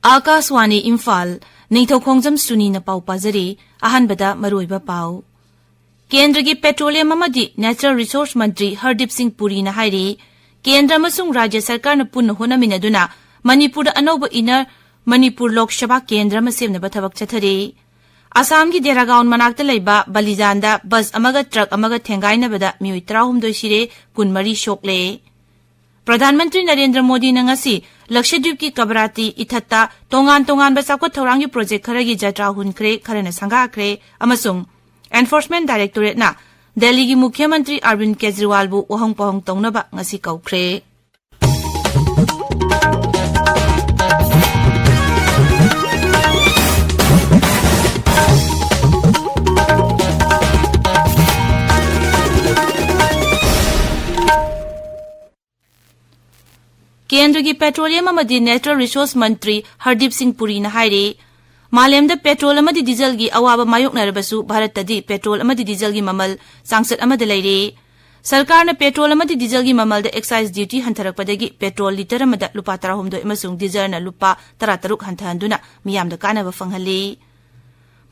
आकाशवाणी इम्फाल निंगथौखोंगजम सुनी न पाउ पाजरी अहनबदा मरोइबा पाउ केंद्र की पेट्रोलियम अमदी नेचुरल रिसोर्स मंत्री हरदीप सिंह पुरी न हाइरी केंद्र अमसुंग राज्य सरकार न पुन होनमिनदुना मणिपुर अनौब इनर मणिपुर लोकसभा केंद्र म सेमनबा थबक चथरी असम की देरागाउन मनाक्त लैबा बलिजानदा बस अमगा ट्रक अमगा थेंगाइनबदा मियोइ 13 सिरे 13 शोकले प्रधानमंत्री नरेंद्र मोदी ने ngasi लक्षद्वीप की कबराती इथत्ता तोंगान तोंगान बसाखोट थौरांगी प्रोजेक्ट खरगी जत्रा हुनख्रे खरना संगाख्रे अमसुंग एनफोर्समेंट डायरेक्टोरेट ना दिल्ली की मुख्यमंत्री अरविंद केजरीवाल बु वहंग पहंग तौनबा ngasi कौख्रे केंद्र की पेट्रोलियम अमदी नेचुरल रिसोर्स मंत्री हरदीप सिंह पुरी न हाइरे मालेमदा पेट्रोल अमदी डीजल की अवाब मायोकनरबसु भारतदी पेट्रोल अमदी डीजल की ममल सांसद अमद लैरे सरकार ने पेट्रोल अमदी डीजल की ममल एक्साइज ड्यूटी हंथरकपदगी पेट्रोल लीटर अमदा लुपा 13 अमसुंग डीजल न लुपा 13 हंथहंदुना मियामदा कानबा फंगहले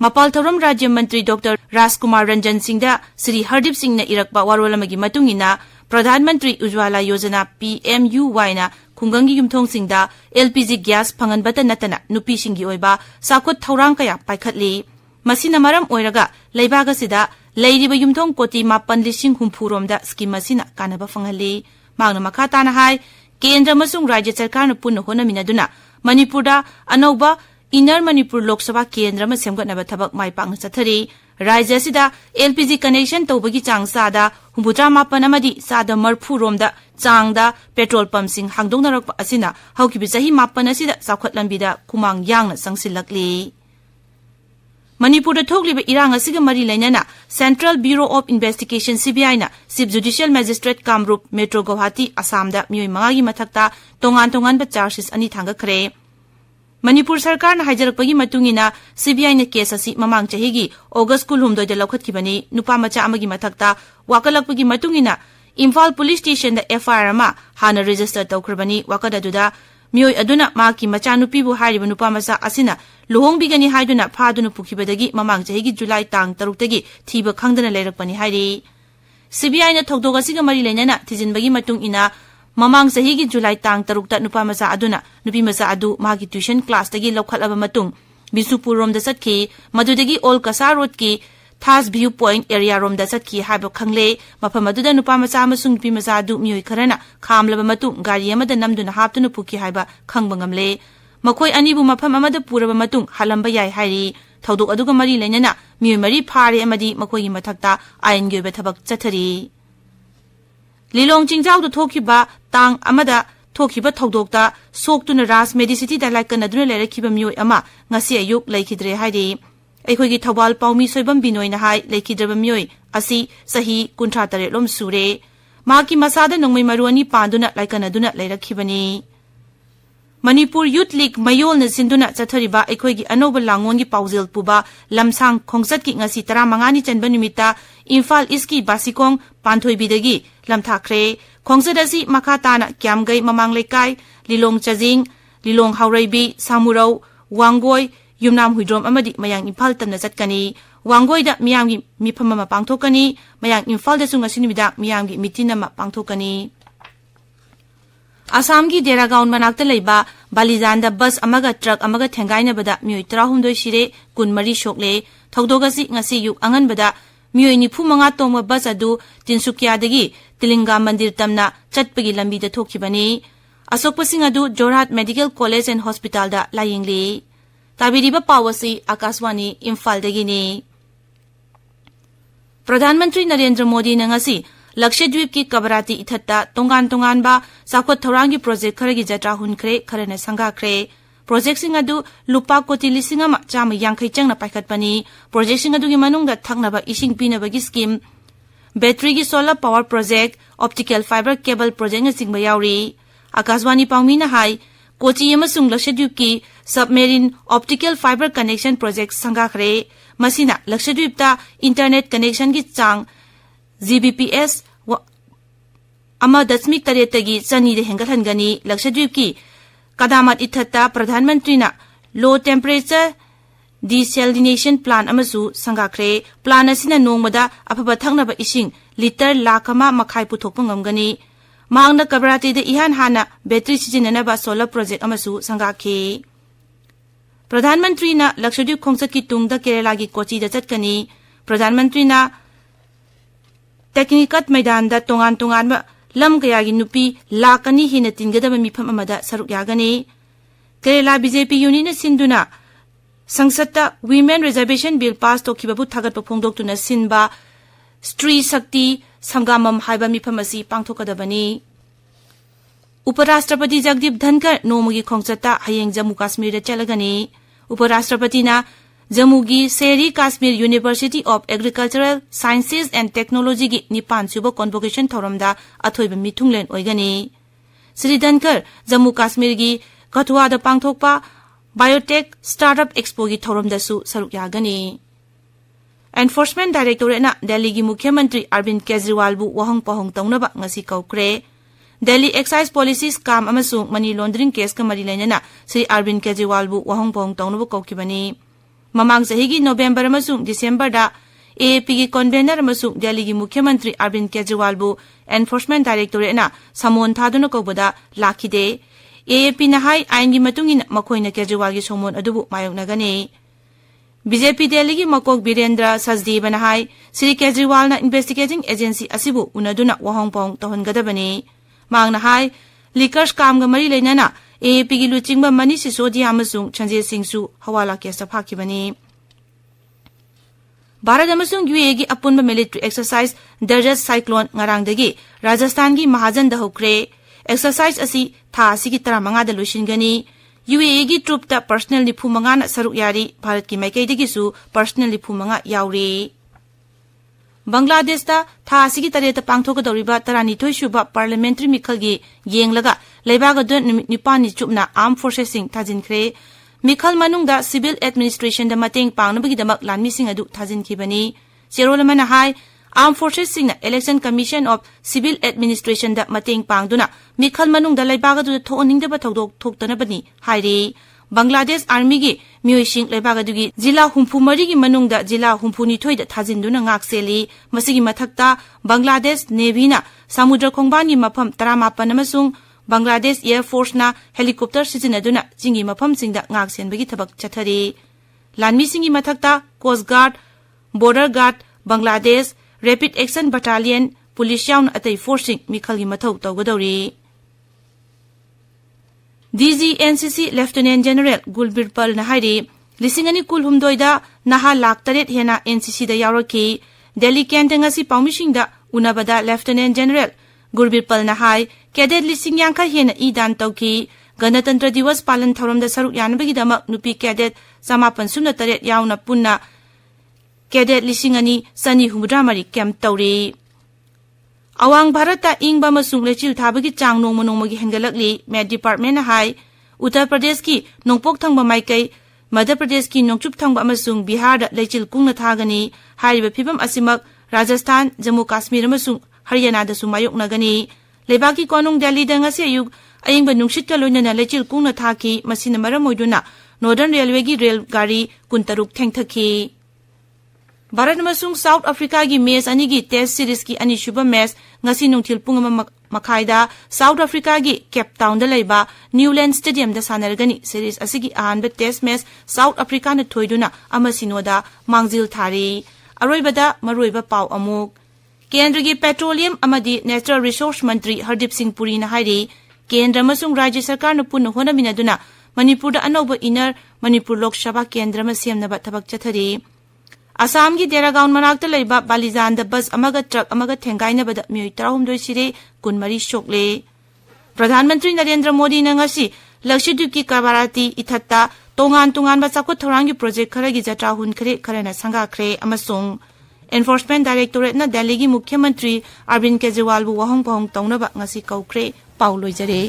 मपाल थौरम राज्य मंत्री डॉक्टर राजकुमार रंजन सिंह श्री हरदीप सिंह ने इरकपा वारोल अमगी मतुंगिना प्रधानमंत्री उज्ज्वला योजना PMUY ना खुंगंगी युमथोंगसिंगदा LPG गैस फंगनबत नतना नुपीसिंगी ओइबा साखोट थौरांग कया पाइखतली मसिना मरम ओइरगा लैबागसिदा लैरिबा युमथोंग कोटी 9,50,000 रोमदा स्कीम मसिना कानबा फंगहली मांगना मखा ताना हाय केंद्र मसुंग राज्य सरकार न पुन होनमिनदुना मणिपुरदा अनौबा इनर मणिपुर लोकसभा केंद्र में सेमगतनबा थबक माइपांग चथरी राज्य सिदा LPG कनेक्शन तौबगी चांग सादा 59 सादा मरफू रोमदा चांगदा पेट्रोल पंप सिंह हांगदोंगनरक असिना हौकिबि चही 9 असिदा साखवत लंबिदा कुमांग यांगना संसिलकली मणिपुर थोकलिबा इरांग असिगा मरी लैनना central bureau of investigation CBI ना chief judicial magistrate Kamrup metro Guwahati असमदा मियोइ 5 की मथक्ता तोंगान तोंगान चार्जेस अनि थांगखरे मणिपुर सरकार न हाइजरकपगी मतुंगिना CBI ने केस असि ममांग चहिगी अगस्त 19 लौखतखिबनी नुपा मचा अमगी मथक्ता वाकलकपगी मतुंगिना इम्फाल पुलिस स्टेशन द FIR अमा हाना रजिस्टर तौखरबनी वाकददुदा मियोइ अदुना माकी मचा नुपीबु हारिबा नुपा मचा असिना लुहोंगबिगनी हाइदुना फादुना पुखिबदगी ममांग चहिगी जुलाई तांग 3 तगी थीबा खंगदना लेरकपनी हाइरी CBI ने थौदोगसिगा मरी लेनना थिजिनबगी मतुंगिना ममांग सही की जुलाई तांग 3 नुपा मचा अदुना नुपी मचा अदु मागी ट्यूशन क्लास तगी लौखलबा मतुंग बिसुपुर रोम द सटखी मदुदगी ओल कसा रोड की थास व्यू पॉइंट एरिया रोम द सटखी हाइबो खंगले मफम अदुदा नुपा मचा अमसुंग नुपी मचा अदु मियोइ खरना खामलबा मतुंग गाड़ी अमदा नमदुना हापतुना पुखी हाइबा खंगबा ngamle मखोइ अनिबु मफम अमदा पुरबा मतुंग हलंबा याइ हाइरी थौदोक अदुगा मरी लेनना मियोइ मरी फारे अमदी मखोइ मथक्ता आयन गे बे थबक चथरी लिलोंग चिंजाउ थोखिबा तांग अमदा थोखिबा थौदोकता सोक्तुना राज मेडिसिटी दा लाइकनदुना लेरखिबा मियोइ अमा ngasi ayuk laikhidre hairi अखोगी Thoubal पाउमी Soibam बिनोइना हाय लेखिद्रब मियोइ असि सही 53 लोम सुरे माकी मसादा नोंमै मरुअनी पांदुना लाइकनदुना लेरखिबनी मणिपुर यूथ लीग मयोल न सिंदुना चथरिबा अखोगी अनोब लांगोनगी पाउजेल पुबा लमसांग खोंगसत की ngasi 15 नि चनबा निमित्ता इम्फाल ईस्ट की बासिकोंग पांथोइबिदगी लमथाखरे खोंगसत असि मखा ताना क्यामगई ममांग लेकाई लिलोंग चजिंग लिलोंग हाउरैबी सामुरौ वांगोय युमनाम हुइद्रोम अमदी मयांग इम्फाल तमना चटकनी वांगोयदा मियांगी मिफम अमा पांथोकनी मयांग इम्फाल दसु ngasi निमिदा मियांगी मिटिन अमा पांथोकनी असम की देरागाउन मनाक्ता लैबा बालिजानदा बस अमगा ट्रक अमगा थेंगाइनबदा मियोइ 13 सिरे 13 शोकले थौदोगसि ngasi युक अंगनबदा मियोइ 95 तोंगबा बस अदु तिनसुकियादगी तिलिंगा मंदिर तमना चटपगी लंबीदा थोखिबनी असोकपसिंग अदु Jorhat medical college and hospital दा लायिंगली ताबिरिबा पावसी आकाशवाणी इम्फाल दगिनी प्रधानमंत्री नरेंद्र मोदी ने ngasi लक्षद्वीप की कबराती इथत्ता तोंगान तोंगानबा साखोट थौरांगी प्रोजेक्ट खरगी जत्रा हुनख्रे खरना संगाख्रे प्रोजेक्ट सिंग अदु लुपा कोटी लिसिंग अमा चाम यांखै चंगना पाइखतपनी प्रोजेक्ट सिंग अदुगी मनुंगदा थकनबा इसिंग पिनबगी स्कीम बैटरी की solar power project optical fibre cable project न सिंगबा यावरी आकाशवाणी पाउमीना हाई कोची अमसुंग लक्षद्वीप की submarine optical fibre connection project संगाख्रे मसिना लक्षद्वीपता इंटरनेट कनेक्शन की चांग GBPS 1.8 चनी हेंगलहनगनी लक्षद्वीप की Kadamat ithata Pradhan Mantri na low temperature desalination plant amasu sangakhre plant asina nongmada afaba thaknaba ising liter lakama makhai puthokpa ngamgani mangna kabrati de ihan hana battery sijinanaba solar project amasu sangakhe Pradhan Mantri na Lakshadweep khongchat ki tungda Kerala gi Kochi da chatkani Pradhan Mantri na Technicat Maidan da tongan ba lam kaya gi nupi lakani hina tinggadaba mifam amada saruk yagani Kerala BJP Union na sinduna Sangsata Women Reservation Bill pass to kibabu thagat pa phongdok tuna sinba Stri Shakti Samgamam haiba mifamasi pangthokadabani Uparashtrapati Jagdeep Dhankar nomugi khongchata hayeng Jammu Kashmir da chalagani Uparashtrapati na Jammu gi Seri Kashmir University of Agricultural Sciences and Technology gi Nipan suba convocation thoramda athoiba mithunglen oigani Sri Dhankar Jammu Kashmir gi Kathua da pangthokpa Biotech Startup Expo gi thoramda su saruk yagani Enforcement Directorate na Delhi gi Mukhyamantri Arvind Kejriwal bu wahong pahong taunaba ngasi kaukre Delhi Excise Policy Scam amasung money laundering case ka mari lainana Sri Arvind Kejriwal bu wahong pahong taunaba kaukibani Mamang sahi gi November amasung December da AAP gi convener amasung Delhi gi Mukhyamantri Arvind Kejriwal bu Enforcement Directorate na samon thaduna kaubada lakhide AAP na hai ain gi matungin makoina Kejriwal gi somon adubu mayoknagani BJP Delhi gi makok Birendra Sachdeva na hai Sri Kejriwal na investigating agency asibu unaduna wahong pahong tahongadabani Mang na hai liquor scam ga mari lainana AAP gi luchingba Mani Sisodia amasung Chanjit Singh su hawala case phakibani Bharat amasung UAE gi apunba military exercise Darjas cyclone ngarangdagi Rajasthan gi Mahajan da hokre exercise asi tha asigi 15 da lushingani UAE gi troop ta personal ni phumanga na saruk yari Bharat ki maikai dagi su personal ni phumanga yauri Bangladesh ta tha asigi tareta pangthoka doriba 32 shuba parliamentary mikhal gi yenglaga leibaga don nipani chupna armed forces sing thajinkhre mikhal manungda civil administration da mateng pangnabagi damak lanmi sing adu thajinkhibani cherolamana hai armed forces sing na election commission of civil administration da mateng pangduna mikhal manungda leibaga du thoningdaba thodok thoktanabani hairi Bangladesh Army gi myoising leibaga dugi jila humphumari gi manungda jila humphuni thoida thajinduna ngakseli masigi mathakta Bangladesh Navy na samudra khongban gi mafam 18 amasung Bangladesh Air Force na helicopter sijinaduna jingi mafam singda ngaksenbagi thabak chathari lanmi singi mathakta Coast Guard Border Guard Bangladesh Rapid Action Battalion Police yaun atai forcing mikhal gi mathau tawgadori DG NCC Lieutenant General Gulbir Pal na hairi lisingani kulhumdoida naha lakh taret hena NCC da yauraki Delhi Kentang asi paumishing da unabada Lieutenant General Gulbir Pal na hai cadet lising yankha hena idan tauki Ganatantra Divas palan thoram da saruk yanbagi damak nupi cadet samapan sumna taret yauna punna cadet lisingani sani humdramari camp tauri Awang Bharata ingba masung lechil thabagi chang nongma nongmagi hengalakli Met Department na hai Uttar Pradesh ki nongpok thangba maikai Madhya Pradesh ki nongchup thangba amasung Bihar da lechil kungna thagani hariba phibam asimak Rajasthan Jammu Kashmir amasung Haryana da sumayok nagani lebaki konung Delhi da ngasi ayuk ayingba nungshit ka loinana lechil kungna thaki masina maram oiduna Northern Railway gi rail gari kuntaruk thengthaki Bharat amasung South Africa gi match ani gi test series ki ani shuba match ngasi nungthil pungama makhaida South Africa gi Cape Town da leiba Newland Stadium da sanargani series asigi ahanba test match South Africa na thoiduna amasinoda mangjil thari aroibada maroiba pau amuk Kendra gi Petroleum amadi Natural Resource Mantri Hardip Singh Puri na hairi Kendra amasung Rajya Sarkar na punna honaminaduna Manipur da anauba inner Manipur Lok Sabha Kendra ma semnaba thabak chathari Assam gi Deragaon manakta leiba Balizan da bus amaga truck amaga thengaina bada myoi 13 sire kunmari shokle Pradhan Mantri Narendra Modi na ngasi Lakshadweep ki Kabarati ithatta tongan ba chakot thorangi project khara gi jatra hun khare kharana sanga khre amasung Enforcement Directorate na Delhi gi Mukhyamantri Arvind Kejriwal bu wahong pahong taunaba ngasi kaukre pauloi jare